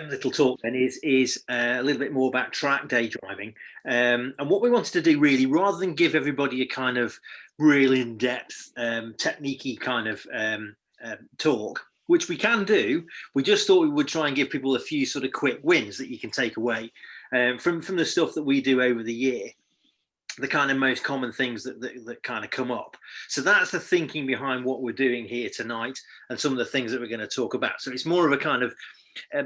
Little talk then is a little bit more about track day driving, and what we wanted to do really, rather than give everybody a kind of real in-depth techniquey kind of talk, which we can do, we just thought we would try and give people a few sort of quick wins that you can take away from the stuff that we do over the year, the kind of most common things that kind of come up. So that's the thinking behind what we're doing here tonight and some of the things that we're going to talk about. So it's more of a kind of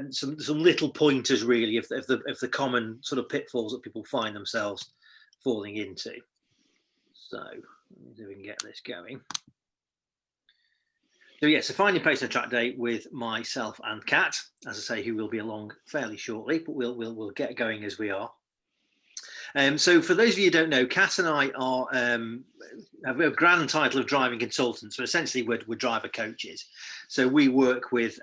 some little pointers really of the common sort of pitfalls that people find themselves falling into. So let me see if we can get this going. So yeah, so find your place on track day with myself and Kat, as I say, who will be along fairly shortly, but we'll get going as we are. So for those of you who don't know, Kat and I are have a grand title of driving consultants, but essentially we're driver coaches. So we work with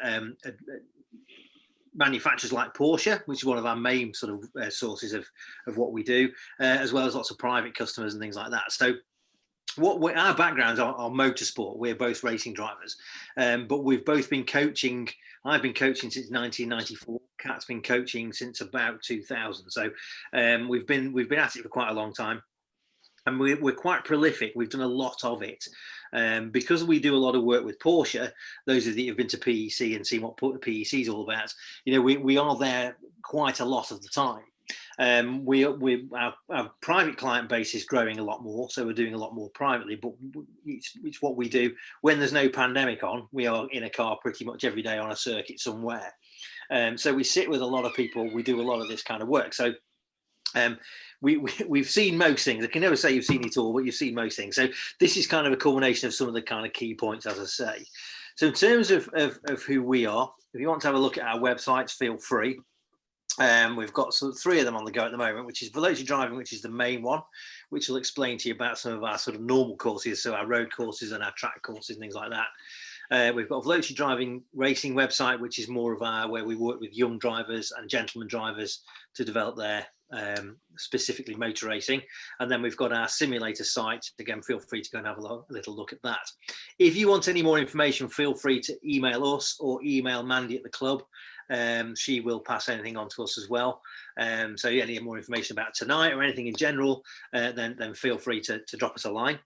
manufacturers like Porsche, which is one of our main sort of sources of what we do, as well as lots of private customers and things like that. So our backgrounds are motorsport. We're both racing drivers, but we've both been coaching. I've been coaching since 1994. Kat's been coaching since about 2000. So we've been at it for quite a long time, and we're quite prolific. We've done a lot of it. Because we do a lot of work with Porsche, those of you who've been to PEC and seen what PEC is all about, you know, we are there quite a lot of the time. Our private client base is growing a lot more, so we're doing a lot more privately, but it's what we do when there's no pandemic on. We are in a car pretty much every day on a circuit somewhere. So we sit with a lot of people, we do a lot of this kind of work. So we've seen most things. I can never say you've seen it all, but you've seen most things. So this is kind of a culmination of some of the kind of key points, as I say. So in terms of who we are, if you want to have a look at our websites, feel free. We've got three of them on the go at the moment, which is Velocity Driving, which is the main one, which will explain to you about some of our sort of normal courses, so our road courses and our track courses and things like that. We've got Velocity Driving Racing website, which is more of where we work with young drivers and gentleman drivers to develop their specifically motor racing. And then we've got our simulator site. Again, feel free to go and have a little look at that. If you want any more information, feel free to email us or email Mandy at the club. She will pass anything on to us as well. So yeah, any more information about tonight or anything in general, then feel free to drop us a line.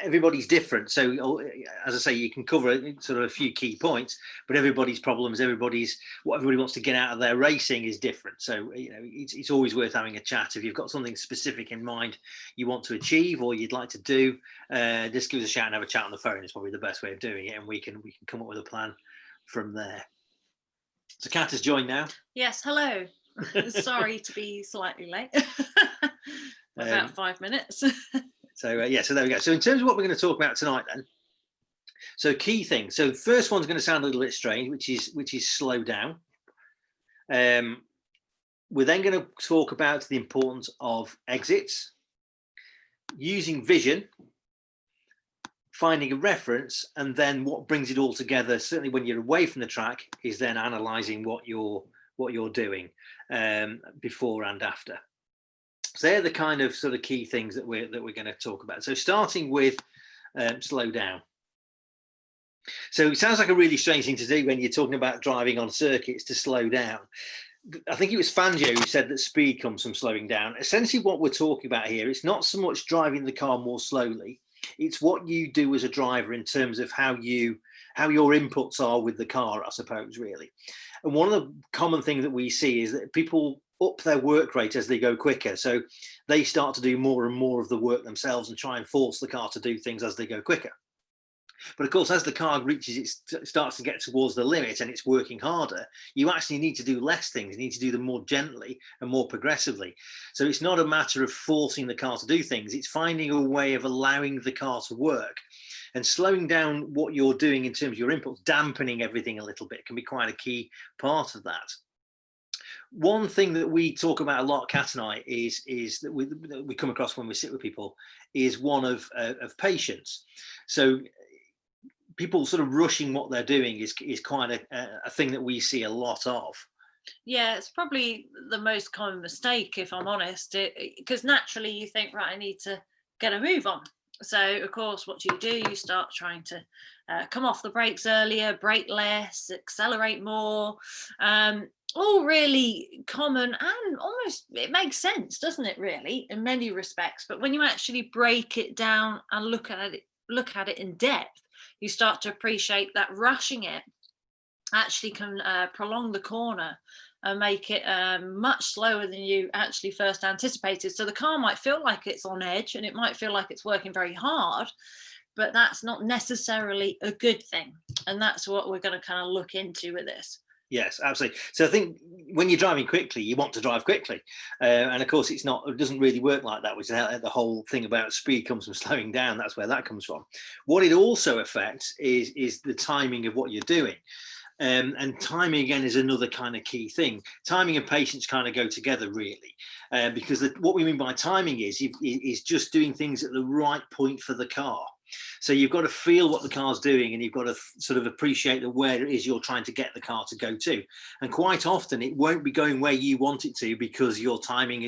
Everybody's different, so as I say, you can cover sort of a few key points, but everybody's problems, what everybody wants to get out of their racing is different. So you know, it's always worth having a chat. If you've got something specific in mind you want to achieve or you'd like to do, just give us a shout and have a chat on the phone. It's probably the best way of doing it, and we can come up with a plan from there. So Kat has joined now. Yes, hello. Sorry to be slightly late. About 5 minutes. So yeah, so there we go. So in terms of what we're going to talk about tonight then, so key things. So the first one's going to sound a little bit strange, which is slow down. We're then going to talk about the importance of exits, using vision, finding a reference, and then what brings it all together, certainly when you're away from the track, is then analysing what you're doing before and after. So they're the kind of sort of key things that we're going to talk about. So starting with slow down. So it sounds like a really strange thing to do when you're talking about driving on circuits, to slow down. I think it was Fangio who said that speed comes from slowing down. Essentially what we're talking about here, it's not so much driving the car more slowly, it's what you do as a driver in terms of how your inputs are with the car, I suppose, really. And one of the common things that we see is that people up their work rate as they go quicker. So they start to do more and more of the work themselves and try and force the car to do things as they go quicker. But of course, as the car starts to get towards the limit and it's working harder, you actually need to do less things. You need to do them more gently and more progressively. So it's not a matter of forcing the car to do things. It's finding a way of allowing the car to work. And slowing down what you're doing in terms of your inputs, dampening everything a little bit, can be quite a key part of that. One thing that we talk about a lot, Kat and I, is that we come across when we sit with people, is one of patience. So people sort of rushing what they're doing is quite a thing that we see a lot of. Yeah, it's probably the most common mistake, if I'm honest, because naturally you think, right, I need to get a move on. So of course, what do? You start trying to come off the brakes earlier, brake less, accelerate more. All really common, and almost it makes sense, doesn't it, really, in many respects. But when you actually break it down and look at it in depth, you start to appreciate that rushing it actually can prolong the corner and make it much slower than you actually first anticipated. So the car might feel like it's on edge and it might feel like it's working very hard, but that's not necessarily a good thing. And that's what we're going to kind of look into with this. Yes, absolutely. So I think when you're driving quickly, you want to drive quickly, and of course, it doesn't really work like that. Which is how the whole thing about speed comes from slowing down. That's where that comes from. What it also affects is the timing of what you're doing. And timing again is another kind of key thing. Timing and patience kind of go together, really, because what we mean by timing is just doing things at the right point for the car. So you've got to feel what the car's doing, and you've got to sort of appreciate where it is you're trying to get the car to go to. And quite often it won't be going where you want it to because your timing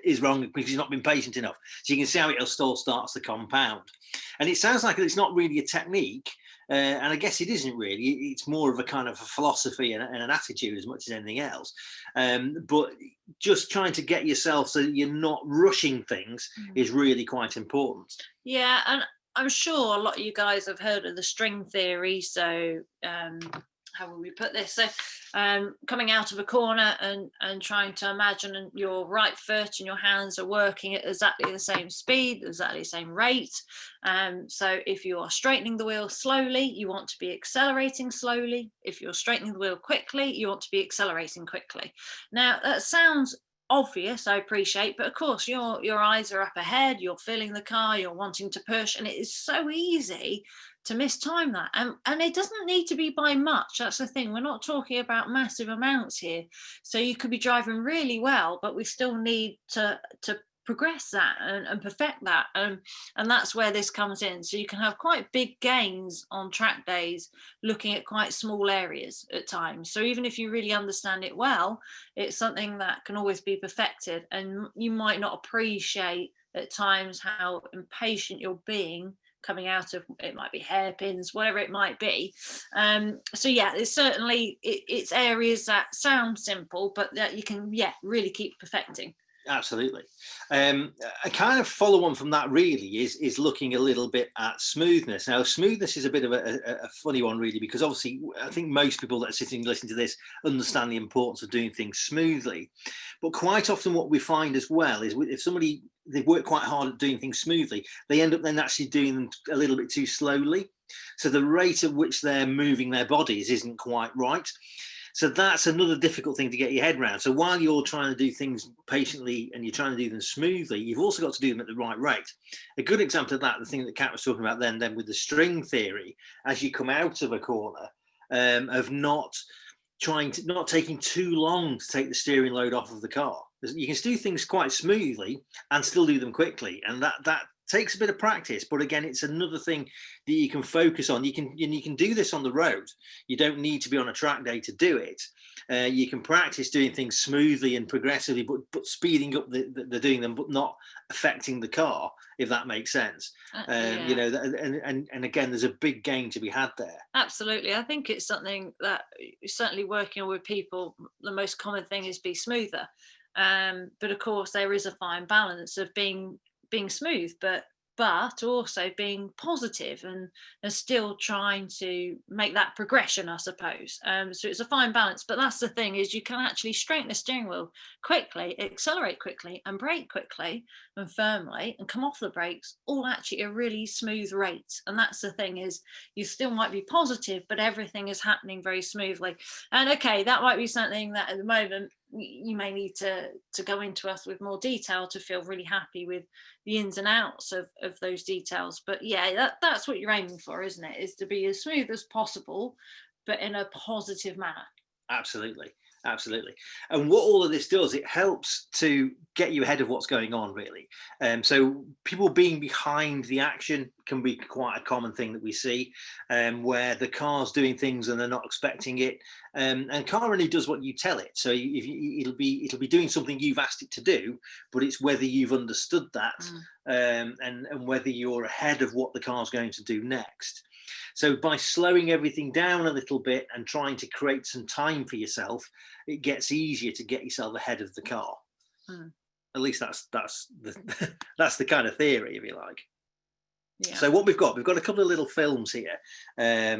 is wrong, because you've not been patient enough. So you can see how it still starts to compound. And it sounds like it's not really a technique. And I guess it isn't really. It's more of a kind of a philosophy and an attitude as much as anything else. But just trying to get yourself so that you're not rushing things is really quite important. Yeah, and I'm sure a lot of you guys have heard of the string theory. So how will we put this? So coming out of a corner and trying to imagine your right foot and your hands are working at exactly the same speed, exactly the same rate. So if you are straightening the wheel slowly, you want to be accelerating slowly. If you're straightening the wheel quickly, you want to be accelerating quickly. Now that sounds obvious, I appreciate, but of course your eyes are up ahead, you're feeling the car, you're wanting to push, and it is so easy to mistime that, and it doesn't need to be by much. That's the thing, we're not talking about massive amounts here. So you could be driving really well, but we still need to progress that and perfect that, and that's where this comes in. So you can have quite big gains on track days looking at quite small areas at times. So even if you really understand it well, it's something that can always be perfected, and you might not appreciate at times how impatient you're being coming out of it. Might be hairpins, whatever it might be. So yeah, it's certainly it's areas that sound simple, but that you can really keep perfecting. Absolutely. A kind of follow on from that really is looking a little bit at smoothness. Now, smoothness is a bit of a funny one, really, because obviously I think most people that are sitting listening to this understand the importance of doing things smoothly. But quite often what we find as well is if somebody, they work quite hard at doing things smoothly, they end up then actually doing them a little bit too slowly. So the rate at which they're moving their bodies isn't quite right. So that's another difficult thing to get your head around. So while you're trying to do things patiently and you're trying to do them smoothly, you've also got to do them at the right rate. A good example of that, the thing that Kat was talking about then with the string theory, as you come out of a corner, of not taking too long to take the steering load off of the car. You can do things quite smoothly and still do them quickly, and that takes a bit of practice. But again, it's another thing that you can focus on. You can do this on the road. You don't need to be on a track day to do it. You can practice doing things smoothly and progressively, but speeding up the doing them, but not affecting the car, if that makes sense. You know, and again, there's a big gain to be had there. Absolutely. I think it's something that certainly working with people, the most common thing is be smoother. But of course, there is a fine balance of being smooth, but also being positive and still trying to make that progression, I suppose. So it's a fine balance, but that's the thing, is you can actually straighten the steering wheel quickly, accelerate quickly, and brake quickly and firmly, and come off the brakes all actually a really smooth rate. And that's the thing, is you still might be positive, but everything is happening very smoothly. And okay, that might be something that at the moment you may need to go into us with more detail to feel really happy with the ins and outs of those details. But yeah, that's what you're aiming for, isn't it? Is to be as smooth as possible, but in a positive manner. Absolutely, absolutely. And what all of this does, it helps to get you ahead of what's going on, really. So people being behind the action can be quite a common thing that we see, where the car's doing things and they're not expecting it. And car only does what you tell it. So it'll be doing something you've asked it to do, but it's whether you've understood that, and whether you're ahead of what the car's going to do next. So by slowing everything down a little bit and trying to create some time for yourself, it gets easier to get yourself ahead of the car. At least that's the that's the kind of theory, if you like. Yeah. So what we've got a couple of little films here,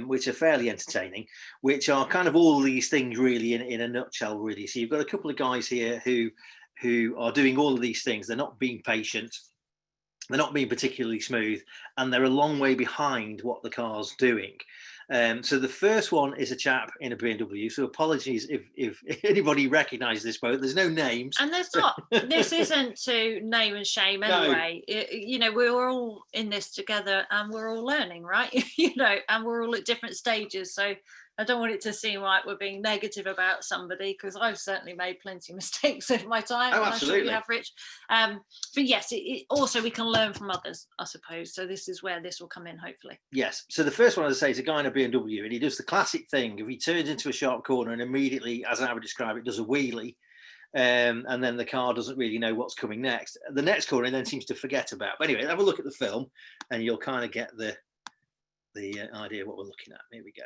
which are fairly entertaining, which are kind of all these things really in a nutshell, really. So you've got a couple of guys here who are doing all of these things. They're not being patient. They're not being particularly smooth, and they're a long way behind what the car's doing. So the first one is a chap in a BMW. So apologies if anybody recognises this boat. There's no names. And there's not. This isn't to name and shame anyway. No. You know, we're all in this together, and we're all learning, right? You know, and we're all at different stages. So I don't want it to seem like we're being negative about somebody, because I've certainly made plenty of mistakes over my time. Oh, absolutely. I'm sure you have, Rich. But yes, it also we can learn from others, I suppose. So this is where this will come in, hopefully. Yes. So the first one, as I say, is a guy in a BMW, and he does the classic thing. If he turns into a sharp corner and immediately, as I would describe it, does a wheelie, and then the car doesn't really know what's coming next. The next corner he then seems to forget about. But anyway, have a look at the film, and you'll kind of get the idea of what we're looking at. Here we go.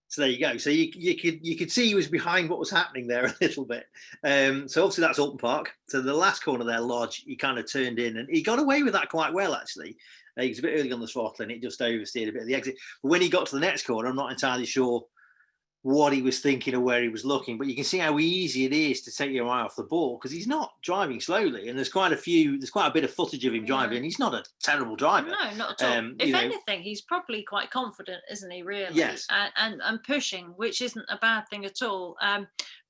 So there you go. So you could see he was behind what was happening there a little bit. So obviously that's Alton Park. So the last corner there, Lodge, he kind of turned in, and he got away with that quite well, actually. He was a bit early on the throttle, and it just oversteered a bit of the exit. But when he got to the next corner, I'm not entirely sure what he was thinking or where he was looking, but you can see how easy it is to take your eye off the ball, because he's not driving slowly, and there's quite a bit of footage of him driving, and he's not a terrible driver. No, not at all. If anything, he's probably quite confident, isn't he, really? Yes. And pushing, which isn't a bad thing at all.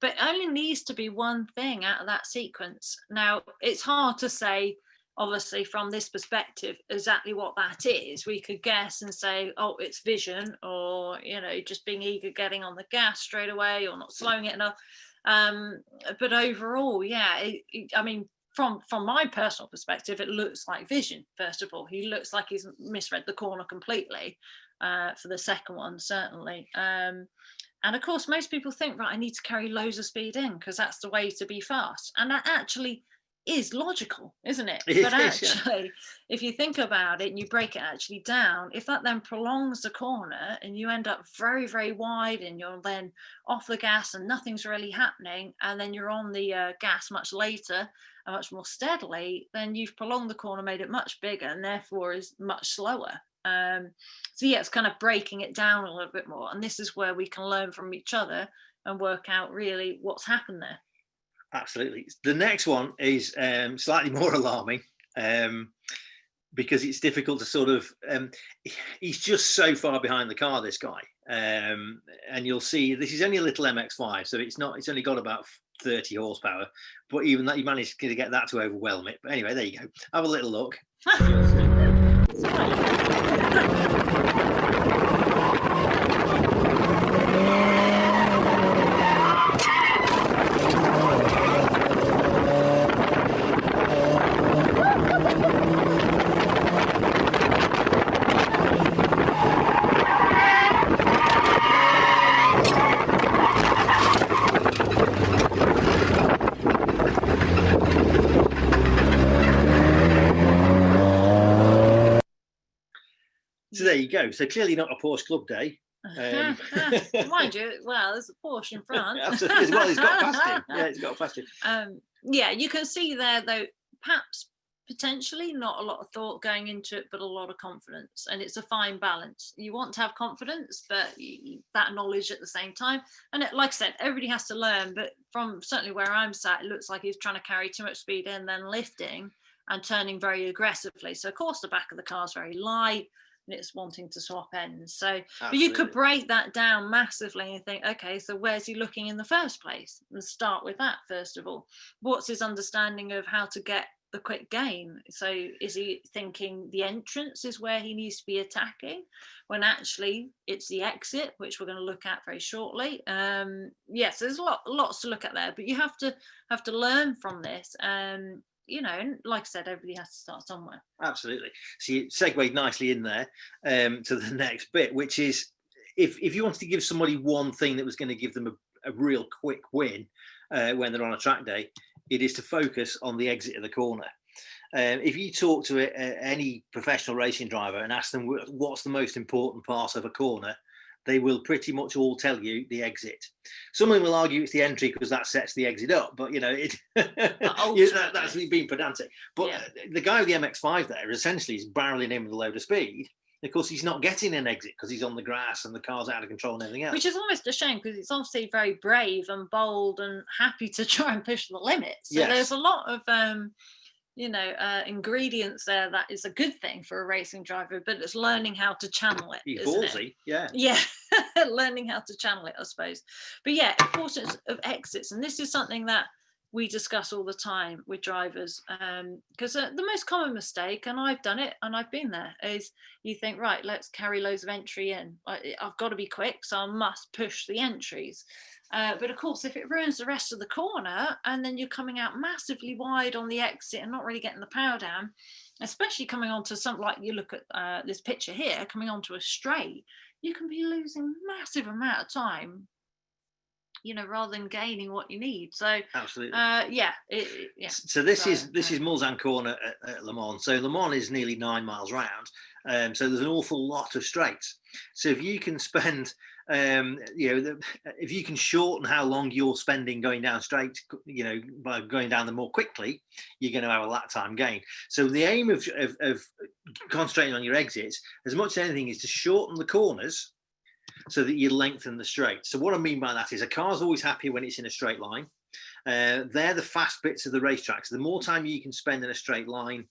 But only needs to be one thing out of that sequence. Now, it's hard to say, obviously, from this perspective, exactly what that is. We could guess and say, oh, it's vision, or, you know, just being eager, getting on the gas straight away, or not slowing it enough. But overall, yeah, I mean, from my personal perspective, it looks like vision. First of all, he looks like he's misread the corner completely, for the second one, certainly. And of course, most people think, right, I need to carry loads of speed in because that's the way to be fast. And that actually is logical, isn't it? But actually, if you think about it and you break it actually down, if that then prolongs the corner and you end up very, very wide, and you're then off the gas and nothing's really happening, and then you're on the gas much later and much more steadily, then you've prolonged the corner, made it much bigger, and therefore is much slower. So yeah, it's kind of breaking it down a little bit more, and this is where we can learn from each other and work out really what's happened there. Absolutely. The next one is slightly more alarming, because it's difficult to sort of, he's just so far behind the car, this guy. And you'll see this is only a little MX-5, so it's only got about 30 horsepower, but even that, you managed to get that to overwhelm it. But anyway, there you go. Have a little look. So there you go. So clearly not a Porsche Club day. Mind you, well, there's a Porsche in front. Absolutely. Well, he's got past him. Yeah, he's got past him. Yeah, you can see there, though, perhaps potentially, not a lot of thought going into it, but a lot of confidence. And it's a fine balance. You want to have confidence, but that knowledge at the same time. And like I said, everybody has to learn. But from certainly where I'm sat, it looks like he's trying to carry too much speed in, then lifting and turning very aggressively. So of course the back of the car is very light and it's wanting to swap ends. So but you could break that down massively and think, okay, so where's he looking in the first place? And start with that first of all. What's his understanding of how to get the quick gain? So is he thinking the entrance is where he needs to be attacking, when actually it's the exit, which we're going to look at very shortly? Yes, there's lots to look at there, but you have to learn from this. You know, and like I said, everybody has to start somewhere. Absolutely. So you segued nicely in there to the next bit, which is if you wanted to give somebody one thing that was going to give them a real quick win when they're on a track day, it is to focus on the exit of the corner. If you talk to any professional racing driver and ask them what's the most important part of a corner, they will pretty much all tell you the exit. Some of them will argue it's the entry because that sets the exit up, but you know that's me being pedantic. But the guy with the MX-5 there essentially is barreling in with a load of speed. Of course, he's not getting an exit because he's on the grass and the car's out of control and everything else. Which is almost a shame because it's obviously very brave and bold and happy to try and push the limits. So there's a lot of ingredients there that is a good thing for a racing driver, but it's learning how to channel it. He's ballsy, yeah learning how to channel it, I suppose. But yeah, importance of exits, and this is something that we discuss all the time with drivers, because the most common mistake, and I've done it and I've been there, is you think, right, let's carry loads of entry in. I've got to be quick, so I must push the entries. But of course, if it ruins the rest of the corner and then you're coming out massively wide on the exit and not really getting the power down, especially coming onto something like you look at this picture here, coming onto a straight, you can be losing massive amount of time, you know, rather than gaining what you need. So absolutely, So this is Mulsanne Corner at Le Mans. So Le Mans is nearly 9 miles round, so there's an awful lot of straights. So if you can spend if you can shorten how long you're spending going down straight, you know, by going down them more quickly, you're going to have a lap time gain. So the aim of concentrating on your exits as much as anything is to shorten the corners so that you lengthen the straight. So what I mean by that is a car's always happy when it's in a straight line. They're the fast bits of the racetrack. So the more time you can spend in a straight line,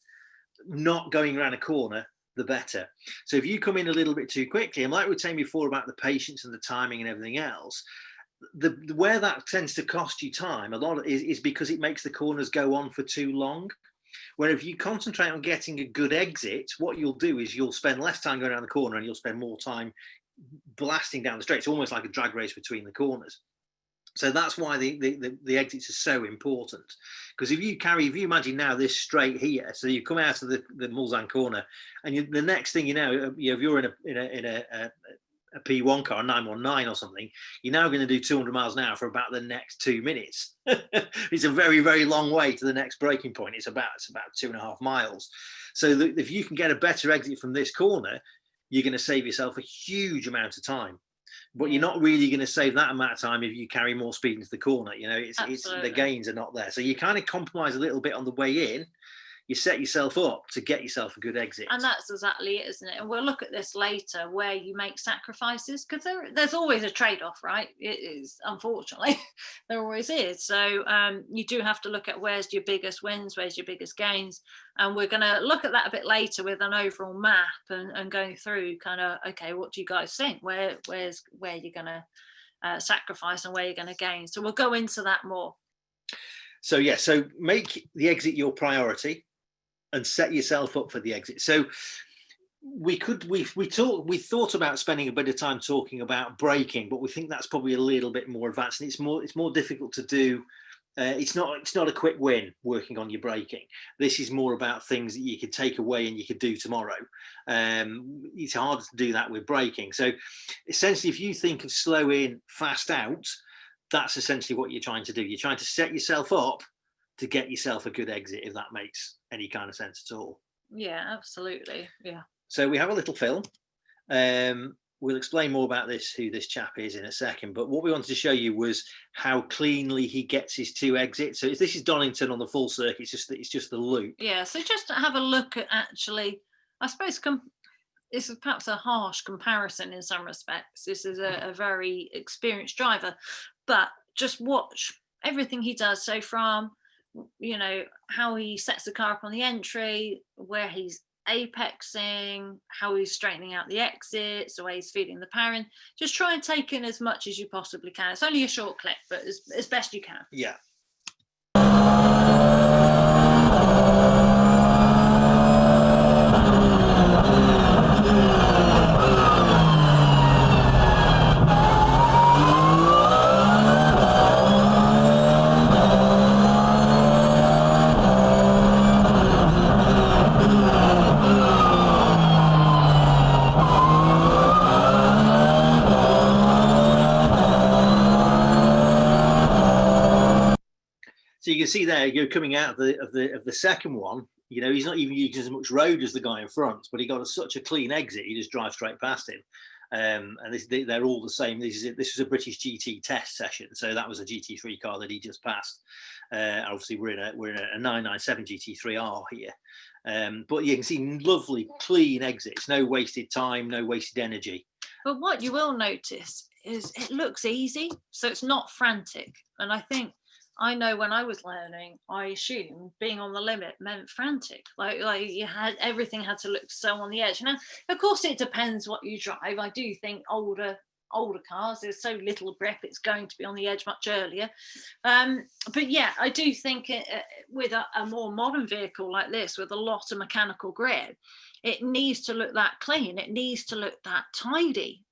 not going around a corner, the better. So if you come in a little bit too quickly, and like we were saying before about the patience and the timing and everything else, where that tends to cost you time a lot is because it makes the corners go on for too long. Where if you concentrate on getting a good exit, what you'll do is you'll spend less time going around the corner and you'll spend more time blasting down the straight. It's almost like a drag race between the corners. So that's why the exits are so important. Because if you imagine now this straight here, so you come out of the Mulsanne corner, and the next thing you know, if you're in a P1 car, a 919 or something, you're now going to do 200 miles an hour for about the next 2 minutes. It's a very, very long way to the next braking point. It's about 2.5 miles. So if you can get a better exit from this corner, you're going to save yourself a huge amount of time. But you're not really going to save that amount of time if you carry more speed into the corner. You know, it's the gains are not there. So you kind of compromise a little bit on the way in. You set yourself up to get yourself a good exit. And that's exactly it, isn't it? And we'll look at this later, where you make sacrifices, because there's always a trade-off, right? It is, unfortunately, there always is. So you do have to look at where's your biggest wins, where's your biggest gains. And we're going to look at that a bit later with an overall map and going through kind of, okay, what do you guys think? Where you're going to sacrifice and where you're going to gain. So we'll go into that more. So so make the exit your priority and set yourself up for the exit. So we thought about spending a bit of time talking about braking, but we think that's probably a little bit more advanced, and it's more difficult to do. It's not a quick win working on your braking. This is more about things that you could take away and you could do tomorrow. It's harder to do that with braking. So essentially, if you think of slow in, fast out, that's essentially what you're trying to do. You're trying to set yourself up to get yourself a good exit, if that makes any kind of sense at all. Yeah, absolutely. Yeah. So we have a little film we'll explain more about this, who this chap is, in a second. But what we wanted to show you was how cleanly he gets his 2 exits. So this is Donington on the full circuit. It's just the loop. Yeah. So just to have a look at, actually, I suppose this is perhaps a harsh comparison in some respects. This is a very experienced driver, but just watch everything he does. So from, you know, how he sets the car up on the entry, where he's apexing, how he's straightening out the exits, the way he's feeding the power in. Just try and take in as much as you possibly can. It's only a short clip, but as best you can. Yeah. So you can see there, you're coming out of the second one. You know, he's not even using as much road as the guy in front, but he got such a clean exit. You just drive straight past him. And they're all the same. This was a British GT test session, so that was a GT3 car that he just passed. Obviously, we're in a 997 GT3R here, but you can see lovely, clean exits. No wasted time, no wasted energy. But what you will notice is it looks easy, so it's not frantic. And I know when I was learning, I assumed being on the limit meant frantic. Like everything had to look so on the edge. Now, of course, it depends what you drive. I do think older cars, there's so little grip, it's going to be on the edge much earlier. But yeah, I do think with a more modern vehicle like this, with a lot of mechanical grip, it needs to look that clean. It needs to look that tidy,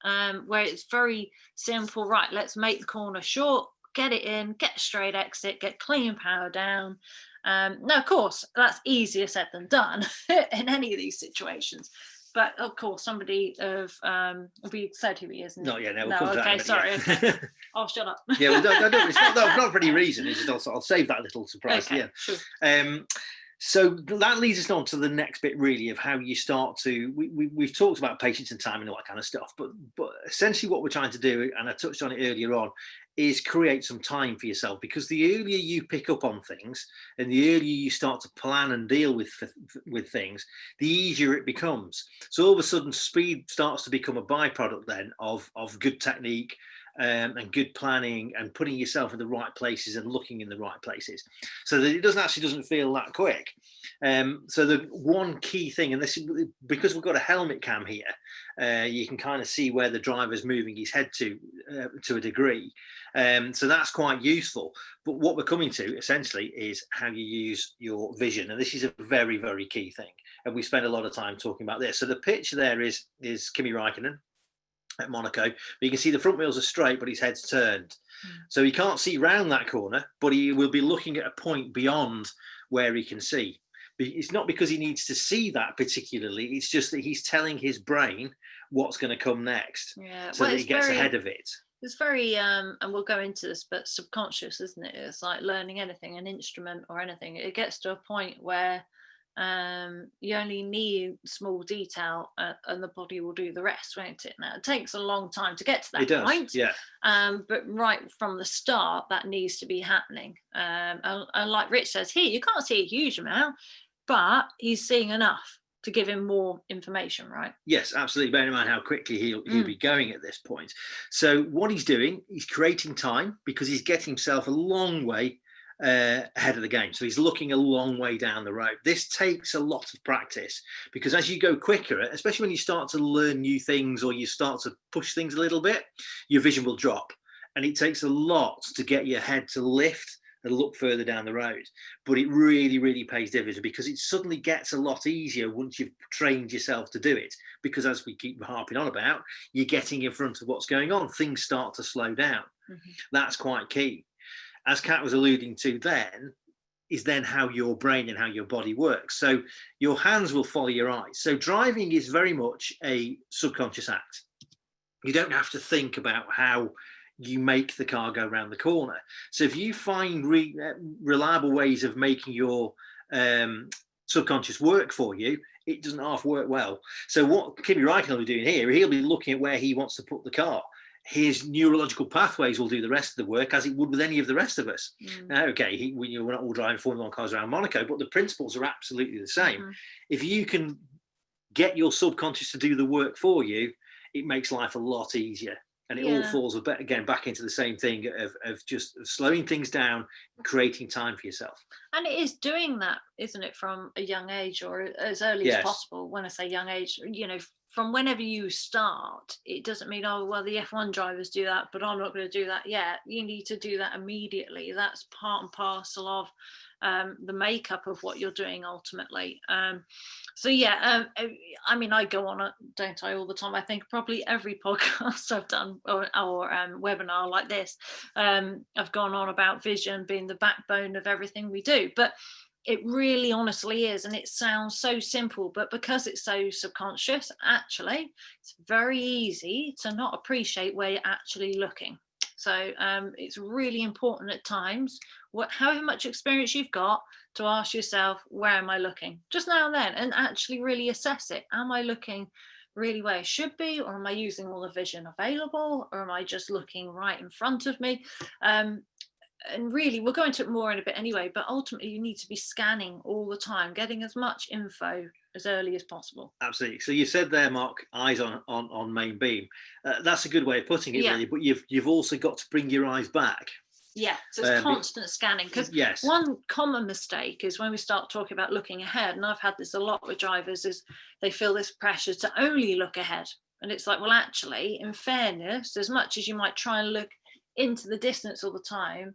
where it's very simple. Right, let's make the corner short, get it in, get a straight exit, get clean power down. Now, of course, that's easier said than done in any of these situations. But of course, somebody of we said who he is. Not yet. No, no. Okay, sorry. Yeah. Okay. Oh, shut up. Yeah, well, no, it's not for any reason. It's just I'll save that little surprise. Okay, Yeah. sure. So that leads us on to the next bit, really, of how you start to. We've talked about patience and time and all that kind of stuff, but essentially what we're trying to do, and I touched on it earlier on, is create some time for yourself, because the earlier you pick up on things and the earlier you start to plan and deal with things, the easier it becomes. So all of a sudden, speed starts to become a byproduct then of good technique and good planning and putting yourself in the right places and looking in the right places, so that it doesn't feel that quick. So the one key thing, and this is because we've got a helmet cam here, you can kind of see where the driver's moving his head to a degree. So that's quite useful. But what we're coming to essentially is how you use your vision, and this is a very, very key thing. And we spend a lot of time talking about this. So the picture there is Kimi Räikkönen at Monaco. But you can see the front wheels are straight, but his head's turned. So he can't see round that corner, but he will be looking at a point beyond where he can see. It's not because he needs to see that particularly. It's just that he's telling his brain what's going to come next, so that he gets ahead of it. It's very, and we'll go into this, but subconscious, isn't it? It's like learning anything, an instrument or anything. It gets to a point where you only need small detail and the body will do the rest, won't it? Now, it takes a long time to get to that point. Yeah. But right from the start, that needs to be happening. And like Rich says here, you can't see a huge amount, but he's seeing enough to give him more information, right? Yes, absolutely. Bearing in mind how quickly he'll be going at this point. So what he's doing, he's creating time, because he's getting himself a long way ahead of the game. So he's looking a long way down the road. This takes a lot of practice, because as you go quicker, especially when you start to learn new things or you start to push things a little bit, your vision will drop. And it takes a lot to get your head to lift and look further down the road. But it really, really pays dividends, because it suddenly gets a lot easier once you've trained yourself to do it. Because as we keep harping on about, you're getting in front of what's going on. Things start to slow down. That's quite key. As Kat was alluding to then, is then how your brain and how your body works. So your hands will follow your eyes. So driving is very much a subconscious act. You don't have to think about how you make the car go around the corner. So if you find reliable ways of making your subconscious work for you, it doesn't half work well. So what Kimi Räikkönen will be doing here, he'll be looking at where he wants to put the car. His neurological pathways will do the rest of the work, as it would with any of the rest of us. Okay, we're not all driving Formula 1 cars around Monaco, but the principles are absolutely the same. If you can get your subconscious to do the work for you, it makes life a lot easier. And it all falls again back into the same thing of just slowing things down, creating time for yourself. And it is doing that, isn't it, from a young age, or as early as possible. When I say young age, you know, from whenever you start. It doesn't mean, oh, well, the F1 drivers do that, but I'm not going to do that yet. You need to do that immediately. That's part and parcel of the makeup of what you're doing ultimately. So yeah, I mean, I go on, don't I, all the time. I think probably every podcast I've done or webinar like this, I've gone on about vision being the backbone of everything we do. But it really honestly is, and it sounds so simple, but because it's so subconscious, actually, it's very easy to not appreciate where you're actually looking. So it's really important at times, however much experience you've got, to ask yourself, where am I looking? Just now and then, and actually really assess it. Am I looking really where I should be, or am I using all the vision available, or am I just looking right in front of me? And really, we'll go into it more in a bit anyway, but ultimately you need to be scanning all the time, getting as much info as early as possible. Absolutely. So you said there, Mark, eyes on main beam. That's a good way of putting it, really, but you've also got to bring your eyes back. Yeah, so it's constant scanning, because one common mistake is when we start talking about looking ahead, and I've had this a lot with drivers, is they feel this pressure to only look ahead. And it's like, well, actually, in fairness, as much as you might try and look into the distance all the time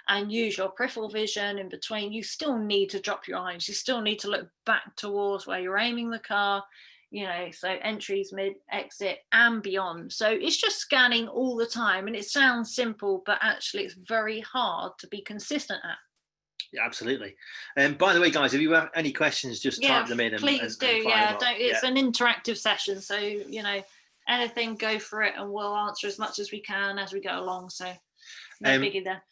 and use your peripheral vision in between, you still need to drop your eyes. You still need to look back towards where you're aiming the car, you know, so entries, mid, exit, and beyond. So it's just scanning all the time, and it sounds simple, but actually it's very hard to be consistent at. Yeah, absolutely. And by the way, guys, if you have any questions, just type them in. Please do. It's an interactive session, so you know, anything, go for it, and we'll answer as much as we can as we go along. So no biggie there.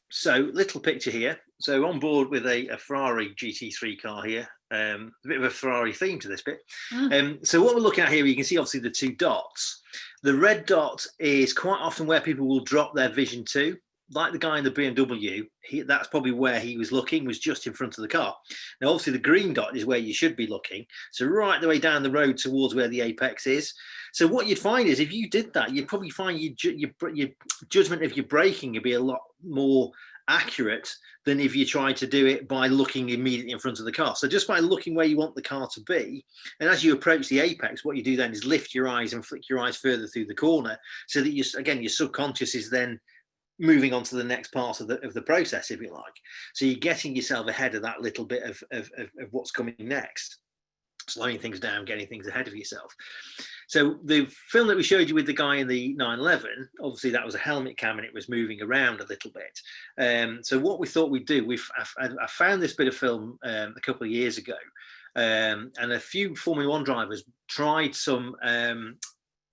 So little picture here. So on board with a Ferrari GT3 car here. A bit of a Ferrari theme to this bit. So what we're looking at here, you can see obviously the two dots. The red dot is quite often where people will drop their vision to. Like the guy in the BMW, that's probably where he was looking, was just in front of the car. Now, obviously, the green dot is where you should be looking. So right the way down the road towards where the apex is. So what you'd find is if you did that, you'd probably find your judgment of your braking would be a lot more accurate than if you tried to do it by looking immediately in front of the car. So just by looking where you want the car to be, and as you approach the apex, what you do then is lift your eyes and flick your eyes further through the corner, so that your subconscious is then moving on to the next part of the process, if you like. So you're getting yourself ahead of that little bit of what's coming next, slowing things down, getting things ahead of yourself. So the film that we showed you with the guy in the 911, obviously that was a helmet cam and it was moving around a little bit. So what we thought we'd do, I found this bit of film a couple of years ago, and a few Formula 1 drivers tried some,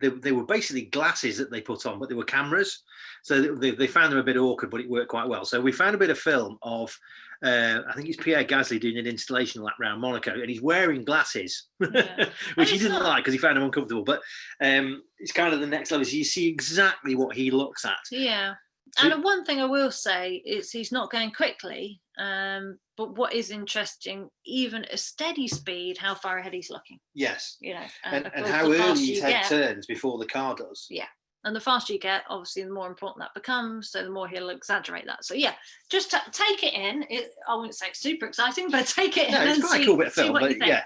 they were basically glasses that they put on, but they were cameras. So they found them a bit awkward, but it worked quite well. So we found a bit of film of, I think it's Pierre Gasly doing an installation lap around Monaco, and he's wearing glasses, which he didn't like because he found them uncomfortable. But it's kind of the next level. So you see exactly what he looks at. Yeah. And one thing I will say is he's not going quickly. But what is interesting, even at steady speed, how far ahead he's looking. Yes. You know, and how early his head turns before the car does. Yeah. And the faster you get, obviously, the more important that becomes. So the more he'll exaggerate that. So yeah, just take it in. I wouldn't say it's super exciting, but take it in. It's and quite a cool bit of film. But yeah.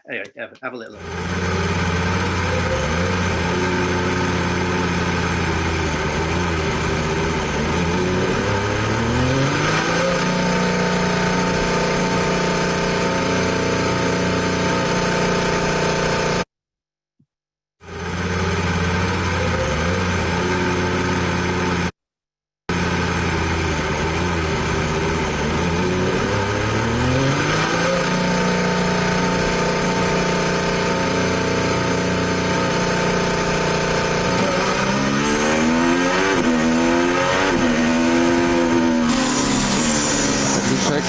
Anyway, have a little look.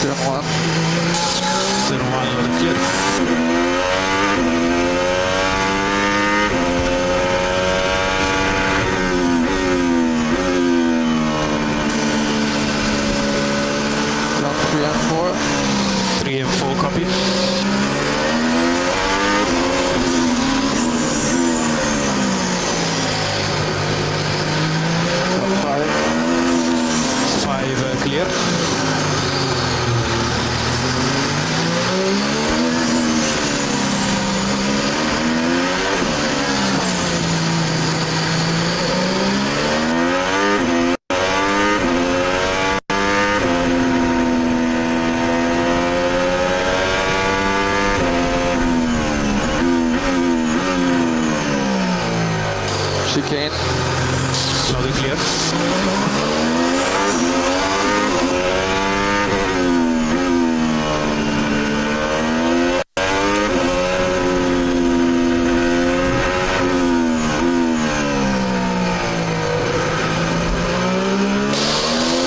Turn one. Turn one, good. Now we're clear.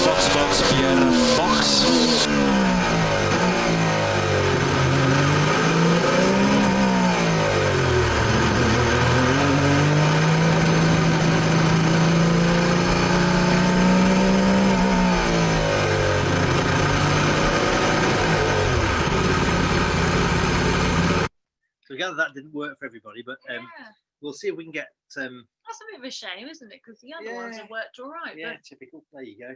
Box, Pierre, box. So we gather that didn't work for everybody, but Yeah. we'll see if we can get. That's a bit of a shame, isn't it? Because the other ones have worked all right. Yeah, typical. There you go.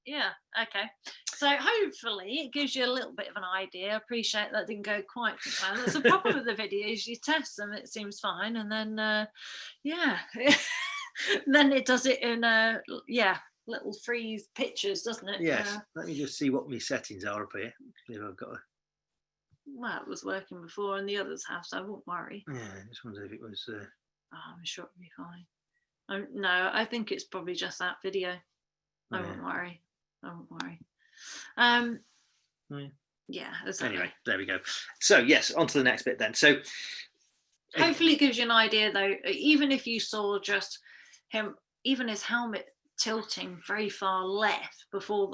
Yeah, okay. So hopefully it gives you a little bit of an idea. I appreciate that didn't go quite to plan. That's the problem with the videos. You test them, it seems fine, and then yeah, then it does it in little freeze pictures, doesn't it? Yes. Let me just see what my settings are up here. If I've got a... Well, it was working before, and the others have, so I won't worry. Yeah, I just wonder if it was. Oh, I'm sure it'll be fine. No, I think it's probably just that video. I won't worry. I won't worry. Yeah. Exactly. Anyway, there we go. So yes, on to the next bit then. So hopefully it gives you an idea, though. Even if you saw just him, even his helmet tilting very far left before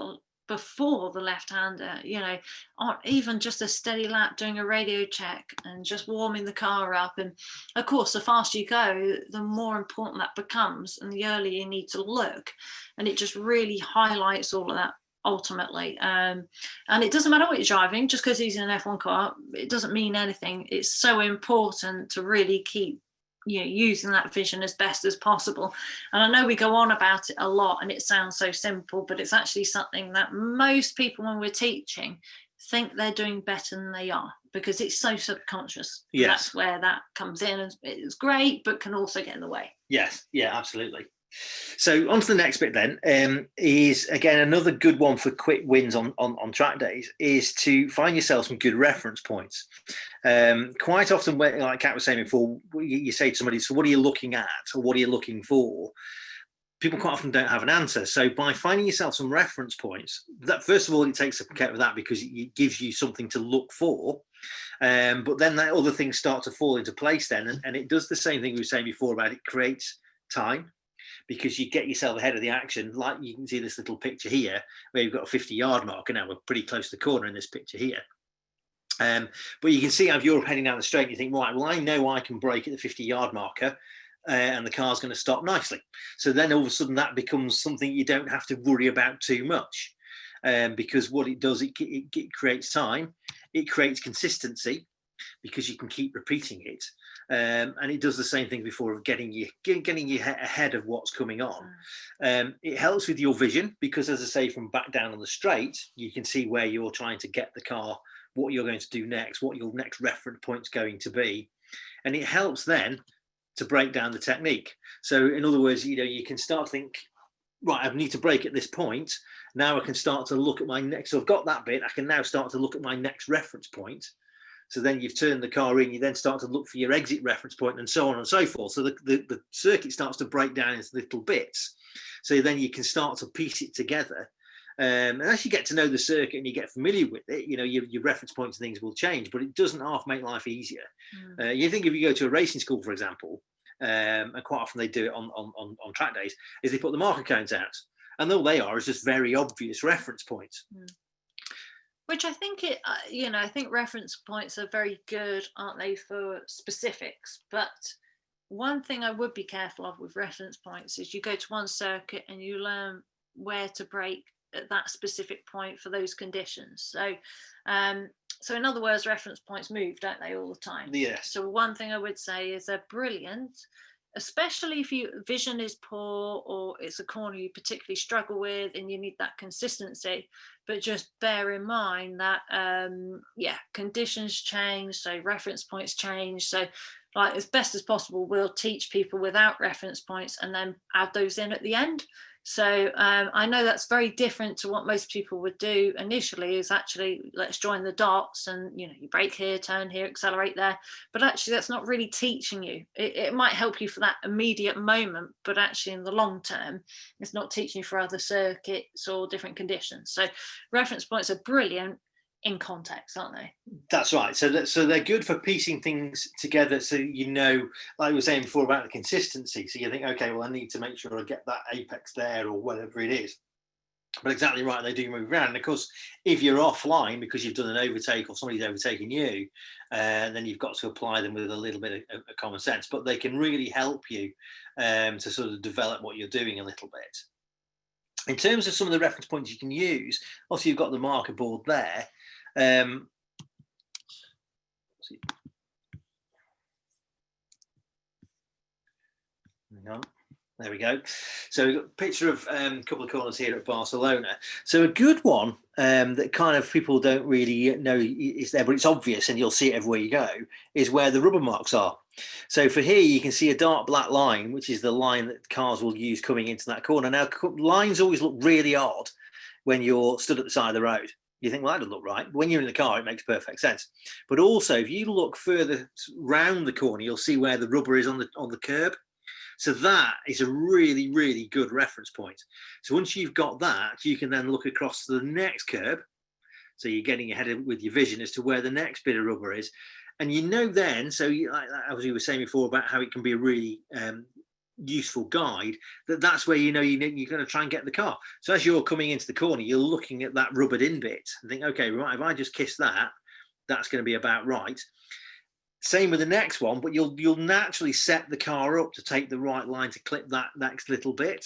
the left-hander, you know, or even just a steady lap doing a radio check and just warming the car up. And of course, the faster you go, the more important that becomes, and the earlier you need to look. And it just really highlights all of that ultimately. And it doesn't matter what you're driving, just because he's in an F1 car, it doesn't mean anything. It's so important to really keep, you know, using that vision as best as possible. And I know we go on about it a lot and it sounds so simple, but it's actually something that most people, when we're teaching, think they're doing better than they are, because it's so subconscious. Yes. That's where that comes in, and it's great, but can also get in the way. Yes, yeah, absolutely. So on to the next bit then, is again another good one for quick wins on track days, is to find yourself some good reference points. Quite often, when, like Kat was saying before, you say to somebody, so what are you looking at, or what are you looking for? People quite often don't have an answer. So by finding yourself some reference points, that first of all, it takes care of that, because it gives you something to look for. But then that other things start to fall into place then, and it does the same thing we were saying before about it creates time, because you get yourself ahead of the action. Like you can see this little picture here where you've got a 50-yard marker. Now we're pretty close to the corner in this picture here. But you can see how if you're heading down the straight, you think, right, well, I know I can brake at the 50-yard marker and the car's going to stop nicely. So then all of a sudden that becomes something you don't have to worry about too much, because what it does, it creates time, it creates consistency, because you can keep repeating it. And it does the same thing before of getting you ahead of what's coming on. It helps with your vision, because as I say, from back down on the straight, you can see where you're trying to get the car, what you're going to do next, what your next reference point's going to be. And it helps then to break down the technique. So in other words, you know, you can start to think, right, I need to brake at this point. Now I can start to look at my next, so I've got that bit, I can now start to look at my next reference point. So then you've turned the car in, you then start to look for your exit reference point, and so on and so forth. So the circuit starts to break down into little bits. So then you can start to piece it together. And as you get to know the circuit and you get familiar with it, you know, your reference points and things will change, but it doesn't half make life easier. You think if you go to a racing school, for example, and quite often they do it on track days, is they put the marker cones out. And all they are is just very obvious reference points. Which I think you know, I think reference points are very good, aren't they, for specifics? But one thing I would be careful of with reference points is you go to one circuit and you learn where to brake at that specific point for those conditions. So, so in other words, reference points move, don't they, all the time? Yes. So one thing I would say is they're brilliant, especially if your vision is poor or it's a corner you particularly struggle with and you need that consistency. But just bear in mind that conditions change, so reference points change. So like as best as possible, we'll teach people without reference points and then add those in at the end. So I know that's very different to what most people would do initially, is actually let's join the dots and, you know, you brake here, turn here, accelerate there. But actually that's not really teaching you. It might help you for that immediate moment, but actually in the long term, it's not teaching you for other circuits or different conditions. So reference points are brilliant in context, aren't they? That's right. So they're good for piecing things together. So, you know, like we were saying before about the consistency. So you think, okay, well, I need to make sure I get that apex there or whatever it is. But exactly right, they do move around. And of course, if you're offline because you've done an overtake or somebody's overtaking you, then you've got to apply them with a little bit of common sense. But they can really help you to sort of develop what you're doing a little bit. In terms of some of the reference points you can use, obviously you've got the marker board there. Hang on. There we go. So we've got a picture of a couple of corners here at Barcelona. So a good one that kind of people don't really know is there, but it's obvious and you'll see it everywhere you go, is where the rubber marks are. So for here, you can see a dark black line, which is the line that cars will use coming into that corner. Now, lines always look really odd when you're stood at the side of the road. You think, well, that doesn't look right. But when you're in the car, it makes perfect sense. But also, if you look further round the corner, you'll see where the rubber is on the curb. So that is a really, really good reference point. So once you've got that, you can then look across to the next curb. So you're getting ahead with your vision as to where the next bit of rubber is. And you know then, so as we were saying before about how it can be a really useful guide, that's where you know you're going to try and get the car. So as you're coming into the corner, you're looking at that rubbered in bit and think, okay, right, if I just kiss that, that's going to be about right. Same with the next one, but you'll naturally set the car up to take the right line to clip that next little bit.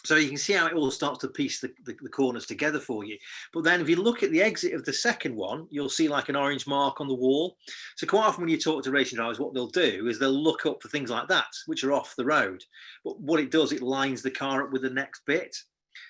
So you can see how it all starts to piece the corners together for you. But then if you look at the exit of the second one, you'll see like an orange mark on the wall. So quite often when you talk to racing drivers, what they'll do is they'll look up for things like that, which are off the road. But what it does, it lines the car up with the next bit.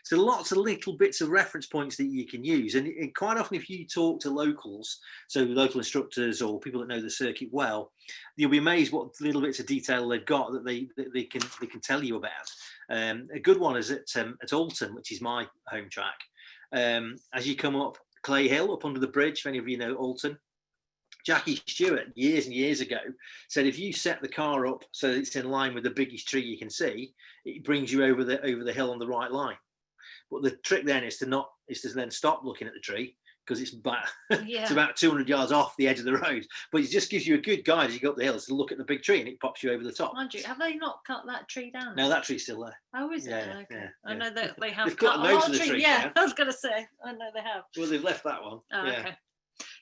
So lots of little bits of reference points that you can use. And quite often if you talk to locals, so local instructors or people that know the circuit well, you'll be amazed what little bits of detail they've got that they can tell you about. A good one is at Alton, which is my home track. As you come up Clay Hill, up under the bridge, if any of you know Alton, Jackie Stewart years and years ago said if you set the car up so that it's in line with the biggest tree you can see, it brings you over the hill on the right line. But the trick then is to then stop looking at the tree because it's about 200 yards off the edge of the road. But it just gives you a good guide as you go up the hill to look at the big tree and it pops you over the top. Mind you, have they not cut that tree down? No, that tree's still there. Oh, is it? Yeah, okay. yeah, I know that they have They've cut cut a most lot of of the trees. trees, Yeah, yeah. I was going to say, I know they have. Well, they've left that one. Oh, yeah. okay.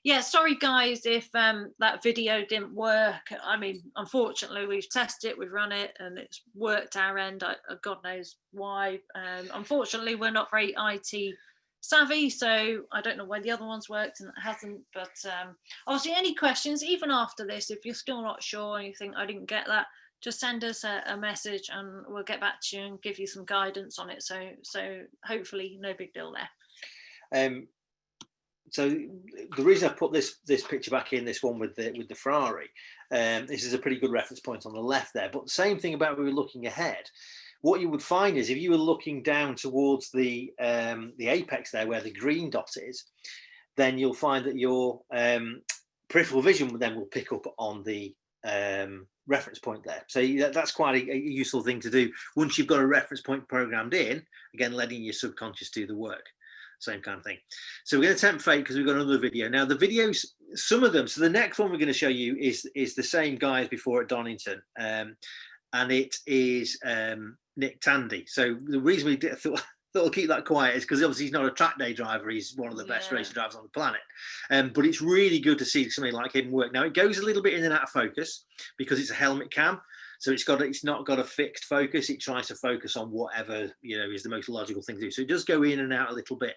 Yeah, sorry guys if that video didn't work. I mean, unfortunately, we've tested it, we've run it, and it's worked our end. God knows why. Unfortunately, we're not very IT savvy, so I don't know why the other one's worked and it hasn't. But obviously, any questions, even after this, if you're still not sure and you think I didn't get that, just send us a message and we'll get back to you and give you some guidance on it. So hopefully, no big deal there. So the reason I put this picture back in, this one with the Ferrari, this is a pretty good reference point on the left there. But the same thing about when we were looking ahead, what you would find is if you were looking down towards the apex there where the green dot is, then you'll find that your peripheral vision then will pick up on the reference point there. So that's quite a useful thing to do once you've got a reference point programmed in, again, letting your subconscious do the work. Same kind of thing. So we're going to tempt fate because we've got another video. Now the videos, some of them, so the next one we're going to show you is the same guy as before at Donington. And it is Nick Tandy. So the reason we thought we'll keep that quiet is because obviously he's not a track day driver. He's one of the best racing drivers on the planet. But it's really good to see somebody like him work. Now it goes a little bit in and out of focus because it's a helmet cam. So it's not got a fixed focus. It tries to focus on whatever, is the most logical thing to do. So it does go in and out a little bit.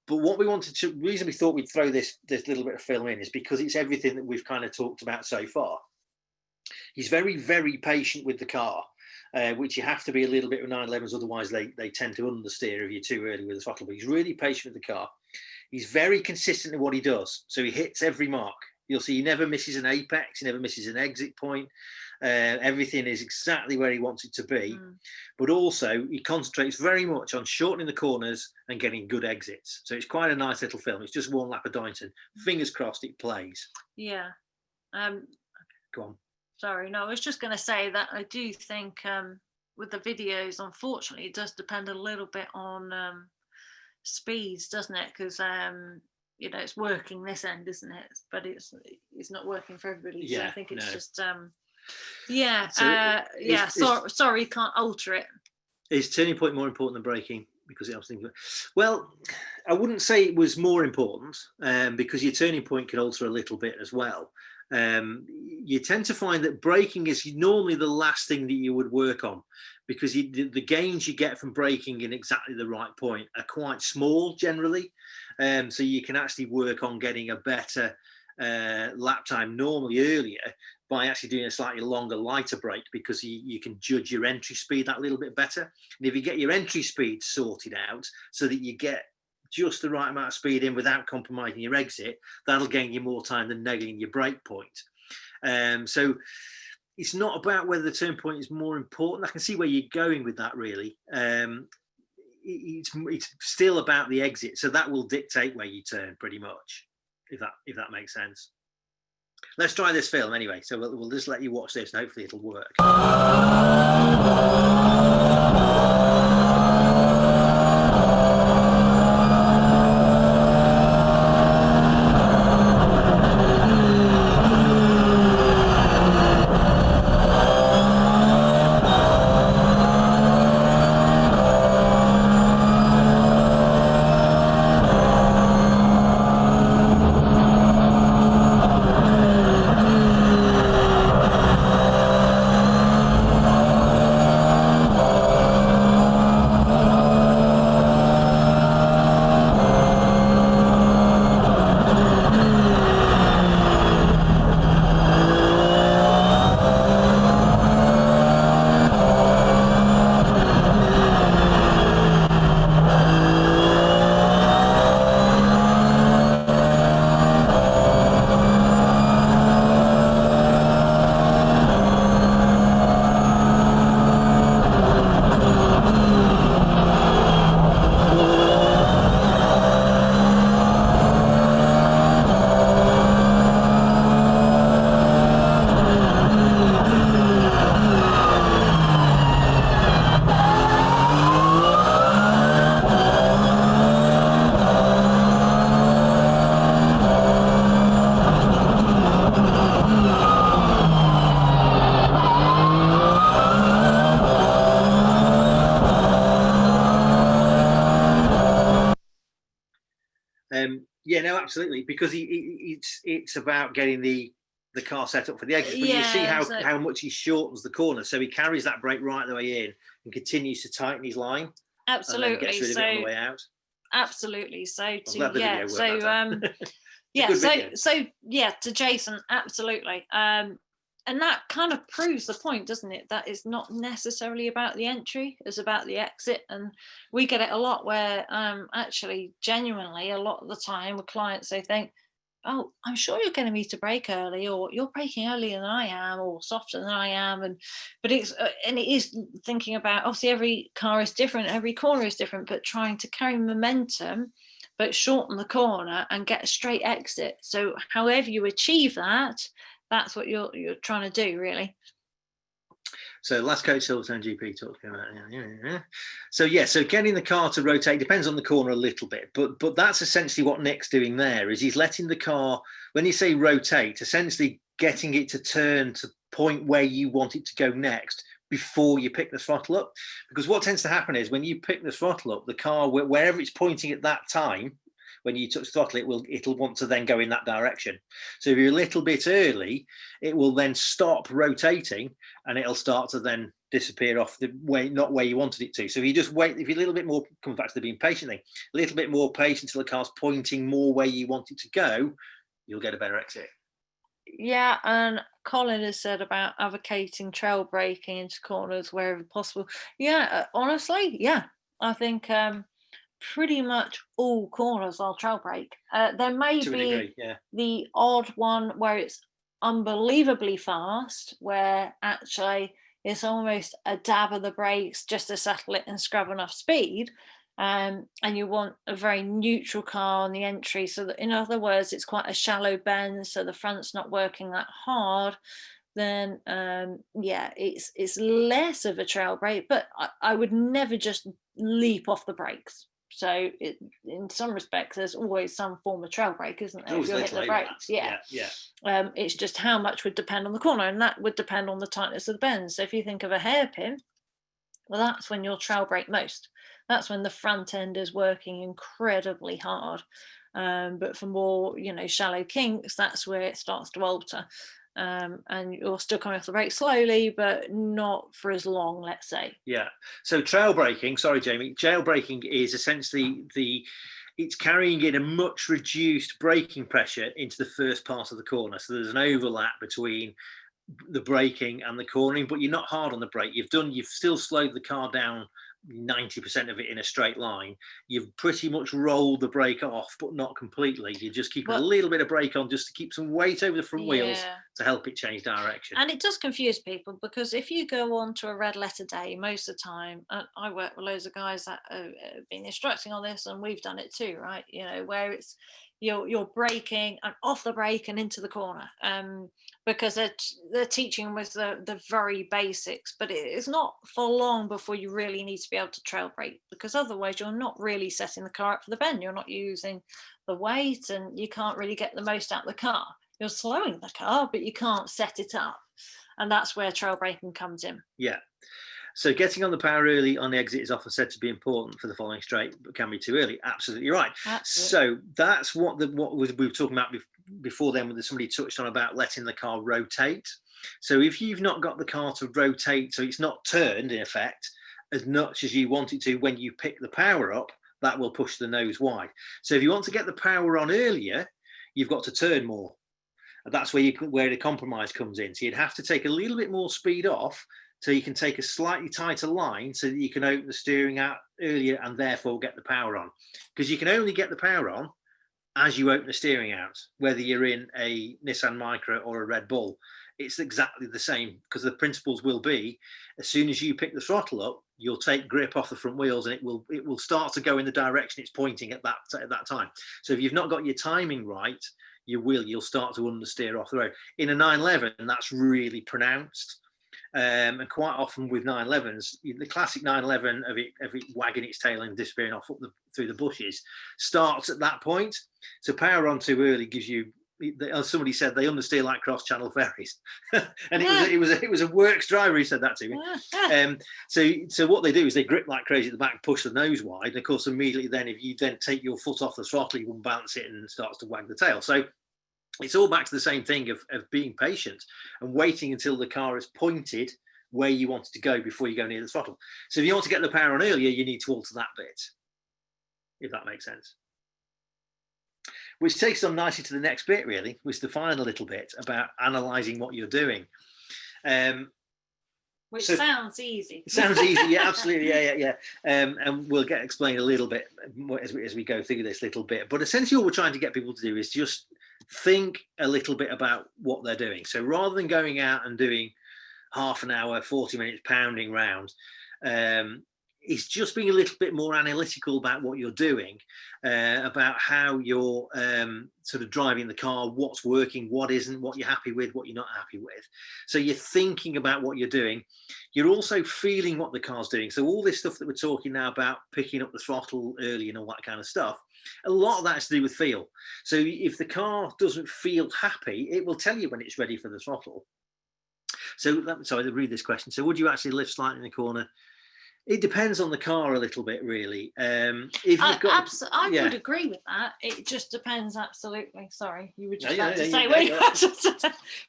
But what we wanted to, reason we thought we'd throw this little bit of film in is because it's everything that we've kind of talked about so far. He's very, very patient with the car, which you have to be a little bit with 911s, otherwise they tend to understeer if you're too early with the throttle. But he's really patient with the car. He's very consistent in what he does. So he hits every mark. You'll see he never misses an apex, he never misses an exit point. Everything is exactly where he wants it to be, but also he concentrates very much on shortening the corners and getting good exits. So it's quite a nice little film. It's just one lap of Donington. Fingers crossed it plays. Yeah. Go on. Sorry, no, I was just going to say that I do think with the videos, unfortunately, it does depend a little bit on speeds, doesn't it? Because you know, it's working this end, isn't it? But it's not working for everybody. Yeah, so I think it's no. just yeah, So sorry, can't alter it. Is turning point more important than braking? Because I was thinking, well, I wouldn't say it was more important because your turning point can alter a little bit as well. You tend to find that braking is normally the last thing that you would work on, because the gains you get from braking in exactly the right point are quite small generally. So you can actually work on getting a better lap time normally earlier by actually doing a slightly longer, lighter brake, because you can judge your entry speed that little bit better. And if you get your entry speed sorted out so that you get just the right amount of speed in without compromising your exit, that'll gain you more time than negging your brake point. So it's not about whether the turn point is more important. I can see where you're going with that, really. It's still about the exit, so that will dictate where you turn pretty much, if that makes sense. Let's try this film anyway. So we'll just let you watch this and hopefully it'll work. Yeah, no, absolutely, because it's about getting the car set up for the exit. But you see how much he shortens the corner, so he carries that brake right the way in and continues to tighten his line. Absolutely. And then gets rid of it on the way out. Absolutely. So to Jason, absolutely. And that kind of proves the point, doesn't it? That it's not necessarily about the entry, it's about the exit. And we get it a lot where actually, genuinely, a lot of the time with clients, they think, oh, I'm sure you're getting me to brake early, or you're braking earlier than I am, or softer than I am. But it is thinking about, obviously every car is different, every corner is different, but trying to carry momentum, but shorten the corner and get a straight exit. So however you achieve that, that's what you're trying to do, really. So last coach Silverstone GP talked about so getting the car to rotate depends on the corner a little bit, but that's essentially what Nick's doing there. Is he's letting the car, when you say rotate, essentially getting it to turn to point where you want it to go next before you pick the throttle up. Because what tends to happen is when you pick the throttle up, the car, wherever it's pointing at that time, when you touch the throttle, it'll want to then go in that direction. So if you're a little bit early, it will then stop rotating and it'll start to then disappear off the way, not where you wanted it to. So if you just wait, if you're a little bit more, comes back to the being patient thing, a little bit more patient until the car's pointing more where you want it to go, you'll get a better exit. Yeah, and Colin has said about advocating trail braking into corners wherever possible. Yeah, honestly, yeah, I think pretty much all corners I'll trail brake. There may be the odd one where it's unbelievably fast, where actually it's almost a dab of the brakes just to settle it and scrub enough speed. And you want a very neutral car on the entry, so that, in other words, it's quite a shallow bend, so the front's not working that hard. Then yeah, it's less of a trail brake, but I would never just leap off the brakes. So in some respects, there's always some form of trail brake, isn't there? If you're hitting the brakes, yeah. It's just how much would depend on the corner, and that would depend on the tightness of the bend. So if you think of a hairpin, well, that's when you'll trail brake most. That's when the front end is working incredibly hard. But for more, shallow kinks, that's where it starts to alter. And you're still coming off the brake slowly, but not for as long, let's say. Yeah. So trail braking, sorry, Jamie, trail braking is essentially it's carrying in a much reduced braking pressure into the first part of the corner. So there's an overlap between the braking and the cornering, but you're not hard on the brake. You've still slowed the car down 90% of it in a straight line. You've pretty much rolled the brake off, but not completely. You just keep a little bit of brake on just to keep some weight over the front wheels to help it change direction. And it does confuse people, because if you go on to a red letter day, most of the time, I work with loads of guys that have been instructing on this, and we've done it too, right? Where it's you're braking and off the brake and into the corner, because they're teaching with the very basics, but it's not for long before you really need to be able to trail brake, because otherwise you're not really setting the car up for the bend. You're not using the weight, and you can't really get the most out of the car. You're slowing the car, but you can't set it up, and that's where trail braking comes in. Yeah. So getting on the power early on the exit is often said to be important for the following straight, but can be too early. Absolutely right. Absolutely. So that's what we were talking about before then, when somebody touched on about letting the car rotate. So if you've not got the car to rotate, so it's not turned in effect as much as you want it to when you pick the power up, that will push the nose wide. So if you want to get the power on earlier, you've got to turn more. And that's where the compromise comes in. So you'd have to take a little bit more speed off, so you can take a slightly tighter line so that you can open the steering out earlier and therefore get the power on. Because you can only get the power on as you open the steering out, whether you're in a Nissan Micra or a Red Bull. It's exactly the same, because the principles will be, as soon as you pick the throttle up, you'll take grip off the front wheels, and it will start to go in the direction it's pointing at that time. So if you've not got your timing right, you'll start to understeer off the road. In a 911, that's really pronounced. And quite often with 911s, the classic 911 of it wagging its tail and disappearing off through the bushes starts at that point. So power on too early gives you, as somebody said, they understeer like cross-channel ferries. And it was a works driver who said that to me. So what they do is they grip like crazy at the back, push the nose wide, and of course immediately then, if you then take your foot off the throttle, you will bounce it and it starts to wag the tail. So it's all back to the same thing of being patient and waiting until the car is pointed where you want it to go before you go near the throttle. So if you want to get the power on earlier, you need to alter that bit, if that makes sense. Which takes us on nicely to the next bit, really, which is the final little bit about analysing what you're doing. Which sounds easy. It sounds easy, yeah, absolutely, yeah. And we'll explain a little bit as we go through this little bit. But essentially, what we're trying to get people to do is just think a little bit about what they're doing. So rather than going out and doing half an hour, 40 minutes pounding round, it's just being a little bit more analytical about what you're doing, about how you're sort of driving the car, what's working, what isn't, what you're happy with, what you're not happy with. So you're thinking about what you're doing. You're also feeling what the car's doing. So all this stuff that we're talking now about picking up the throttle early and all that kind of stuff, a lot of that has to do with feel. So if the car doesn't feel happy, it will tell you when it's ready for the throttle. So sorry to read this question. So would you actually lift slightly in the corner? It depends on the car a little bit, really. If you've got, I would agree with that. It just depends, absolutely. Sorry, you were just about to say,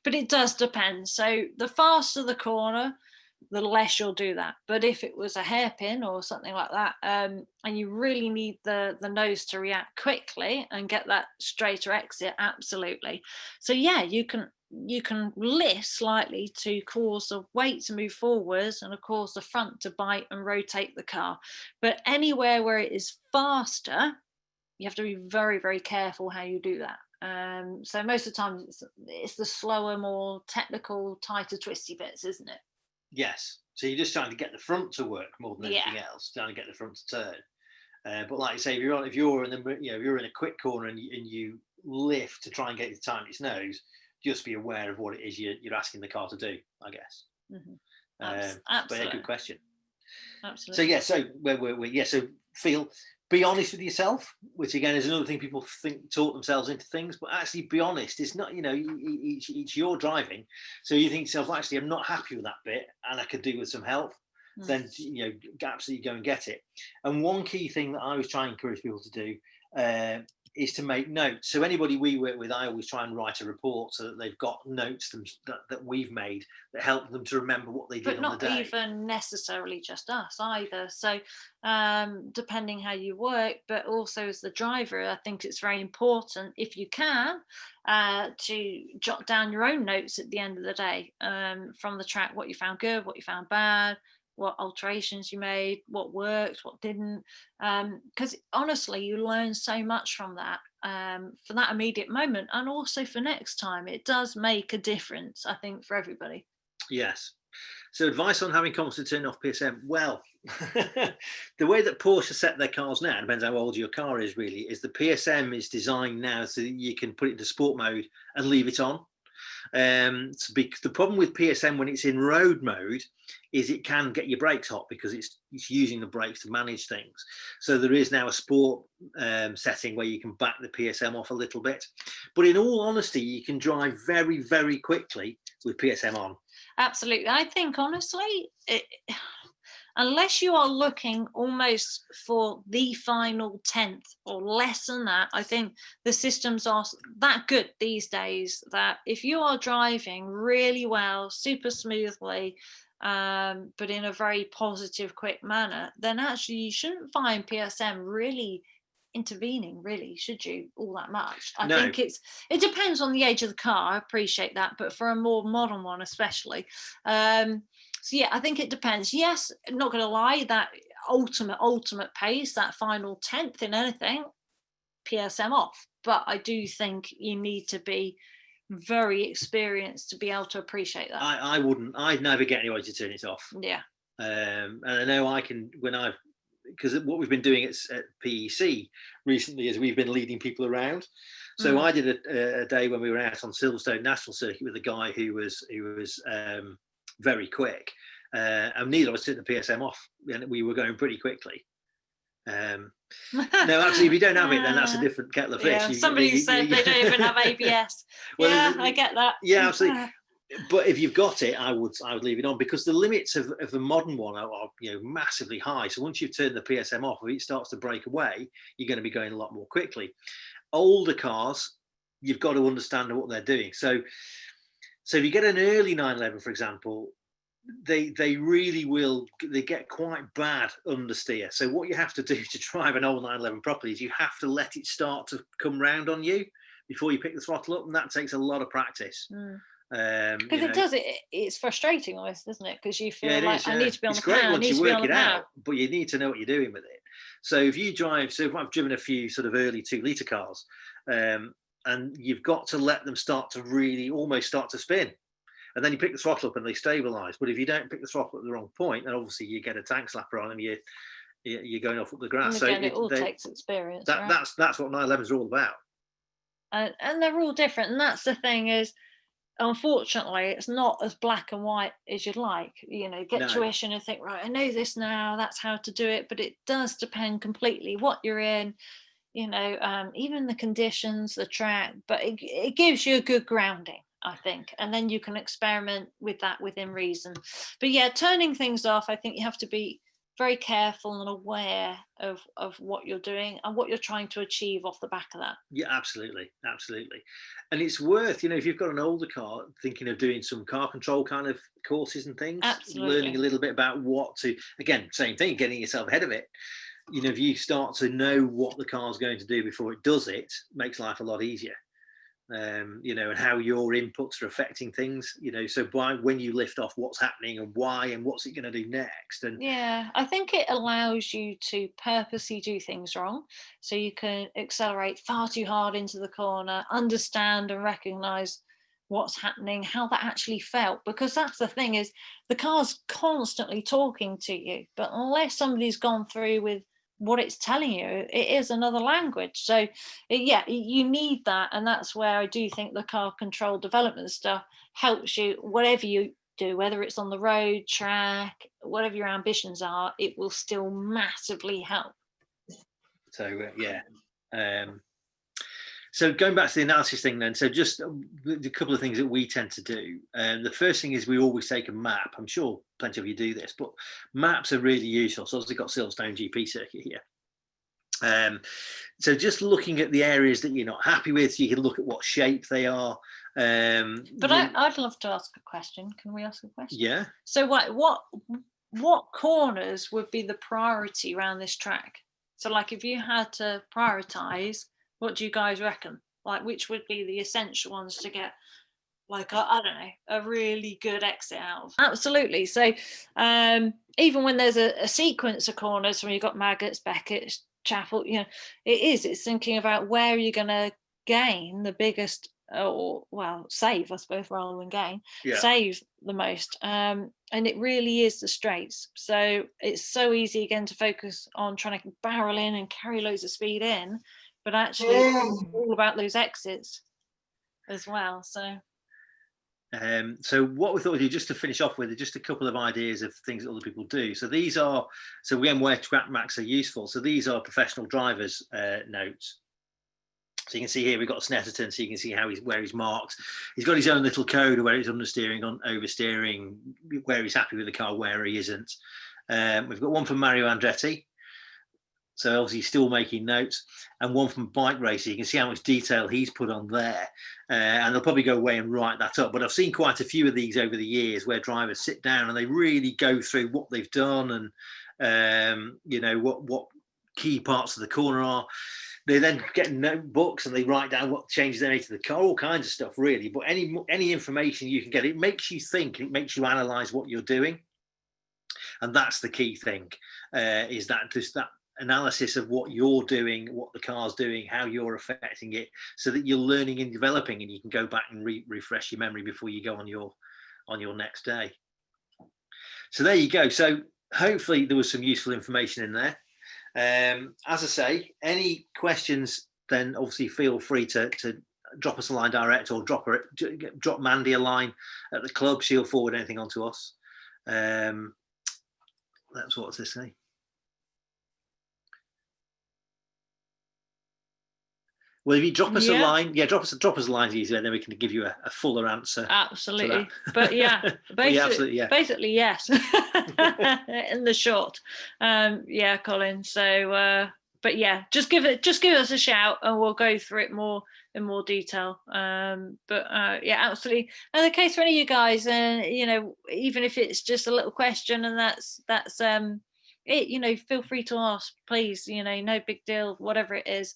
but it does depend. So the faster the corner, the less you'll do that. But if it was a hairpin or something like that, and you really need the nose to react quickly and get that straighter exit, absolutely. So yeah, you can lift slightly to cause the weight to move forwards and of course the front to bite and rotate the car. But anywhere where it is faster, you have to be very, very careful how you do that. So most of the time it's the slower, more technical, tighter, twisty bits, isn't it? Yes. So you're just trying to get the front to work more than anything else, trying to get the front to turn. But like you say, if you're in if you're in a quick corner and you lift to try and get it to tighten its nose, just be aware of what it is you're asking the car to do, I guess. Mm-hmm. But yeah, good question. Absolutely. So yeah, so so be honest with yourself, which again is another thing people talk themselves into things, but actually be honest. It's not, it's your driving, so you think to yourself, actually, I'm not happy with that bit, and I could do with some help. Then absolutely go and get it. And one key thing that I always try and encourage people to do is to make notes. So anybody we work with, I always try and write a report so that they've got notes that we've made that help them to remember what they did on the day. But not even necessarily just us either. So depending how you work, but also as the driver, I think it's very important, if you can, to jot down your own notes at the end of the day from the track, what you found good, what you found bad, what alterations you made, what worked, what didn't, because honestly you learn so much from that for that immediate moment, and also for next time. It does make a difference, I think, for everybody. Yes. So advice on having confidence to turn off PSM. Well, the way that Porsche set their cars now, depends how old your car is really, is the PSM is designed now so that you can put it into sport mode and leave it on. The problem with PSM when it's in road mode is it can get your brakes hot because it's using the brakes to manage things. So there is now a sport setting where you can back the PSM off a little bit. But in all honesty, you can drive very, very quickly with PSM on. Absolutely. I think honestly, unless you are looking almost for the final 10th or less than that, I think the systems are that good these days that if you are driving really well, super smoothly, but in a very positive, quick manner, then actually you shouldn't find PSM really intervening, really, should you, all that much? I think it depends on the age of the car. I appreciate that, but for a more modern one especially, so yeah, I think it depends. Yes, I'm not going to lie, that ultimate pace, that final 10th in anything, PSM off. But I do think you need to be very experienced to be able to appreciate that. I'd never get anybody to turn it off. Yeah. And I know I can, because what we've been doing at PEC recently is we've been leading people around. So I did a day when we were out on Silverstone National Circuit with a guy who was very quick, and neither of us took the PSM off, and we were going pretty quickly. No, actually, if you don't have it, then that's a different kettle of fish. Yeah, somebody said they don't even have ABS. Well, yeah, I get that. Yeah, absolutely. But if you've got it, I would leave it on, because the limits of the modern one are massively high. So once you've turned the PSM off, if it starts to break away, you're going to be going a lot more quickly. Older cars, you've got to understand what they're doing. So if you get an early 911, for example, they really will, they get quite bad understeer. So what you have to do to drive an old 911 properly is you have to let it start to come round on you before you pick the throttle up, and that takes a lot of practice. Because it's frustrating almost, isn't it? Because you feel like I need to be on the power. It's great once you work it out, power. but you need to know what you're doing with it. So if I've driven a few sort of early 2-litre cars, and you've got to let them start to really almost start to spin, and then you pick the throttle up and they stabilise. But if you don't pick the throttle at the wrong point, then obviously you get a tank slapper on and you're going off up the grass. And again, it all takes experience. That's what 911s are all about. And they're all different, and that's the thing is, unfortunately, it's not as black and white as you'd like. Get tuition and think, right, I know this now, that's how to do it. But it does depend completely what you're in, even the conditions, the track. But it gives you a good grounding, I think, and then you can experiment with that within reason. But yeah, turning things off, I think you have to be very careful and aware of what you're doing and what you're trying to achieve off the back of that. Yeah, absolutely. And it's worth, if you've got an older car, thinking of doing some car control kind of courses and things. Absolutely. Learning a little bit about again, same thing, getting yourself ahead of it. If you start to know what the car's going to do before it does it, makes life a lot easier. you know, and how your inputs are affecting things, you know, so by when you lift off, what's happening and why and what's it going to do next. And yeah, I think it allows you to purposely do things wrong, so you can accelerate far too hard into the corner, understand and recognize what's happening, how that actually felt, because that's the thing, is the car's constantly talking to you, but unless somebody's gone through with what it's telling you, it is another language. So yeah, you need that, and that's where I do think the car control development stuff helps you, whatever you do, whether it's on the road, track, whatever your ambitions are, it will still massively help. so yeah, so going back to the analysis thing then, so just a couple of things that we tend to do. The first thing is we always take a map. I'm sure plenty of you do this, but maps are really useful. So obviously got Silverstone GP circuit here. So just looking at the areas that you're not happy with, so you can look at what shape they are. But I'd love to ask a question. Can we ask a question? Yeah. So what corners would be the priority around this track? So like if you had to prioritize, what do you guys reckon? Like which would be the essential ones to get, like, I don't know, a really good exit out of? Absolutely. So even when there's a sequence of corners, when you've got Maggots, Beckett's, Chapel, you know, it's thinking about where you're going to gain the biggest, or well, save, I suppose, rather than gain, save the most. And it really is the straights. So it's so easy again to focus on trying to barrel in and carry loads of speed in, but actually it's all about those exits as well. So so what we thought we'd do, just to finish off with, just a couple of ideas of things that other people do. So these are, so again, where track maps are useful. So these are professional drivers' notes. So you can see here we've got Snetterton, so you can see how where he's marked. He's got his own little code of where he's understeering, on oversteering, where he's happy with the car, where he isn't. We've got one from Mario Andretti. So obviously he's still making notes, and one from bike racing. You can see how much detail he's put on there, and they'll probably go away and write that up. But I've seen quite a few of these over the years where drivers sit down and they really go through what they've done and you know what key parts of the corner are. They then get notebooks and they write down what changes they made to the car, all kinds of stuff really. But any information you can get, it makes you think, it makes you analyze what you're doing, and that's the key thing. Is that just that analysis of what you're doing, what the car's doing, how you're affecting it, so that you're learning and developing, and you can go back and refresh your memory before you go on your next day. So there you go. So hopefully there was some useful information in there. As I say, any questions, then obviously feel free to drop us a line direct, or drop Mandy a line at the club. She'll forward anything on to us. That's what's this say. Well, if you drop us a line, drop us a line easier, and then we can give you a fuller answer. Absolutely. But yeah, basically yes. In the short. Yeah, Colin. So but yeah, just give us a shout and we'll go through it in more detail. But yeah, absolutely. And the case for any of you guys, you know, even if it's just a little question, and that's it, you know, feel free to ask, please, you know, no big deal, whatever it is.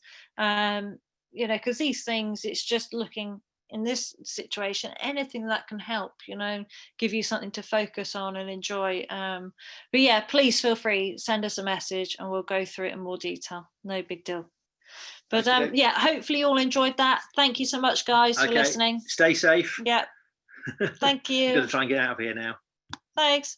You know, because these things, it's just looking in this situation, anything that can help, you know, give you something to focus on and enjoy. But yeah, please feel free, send us a message and we'll go through it in more detail. No big deal. But yeah, hopefully you all enjoyed that. Thank you so much, guys, for listening. Stay safe. Yeah. Thank you. I'm going to try and get out of here now. Thanks.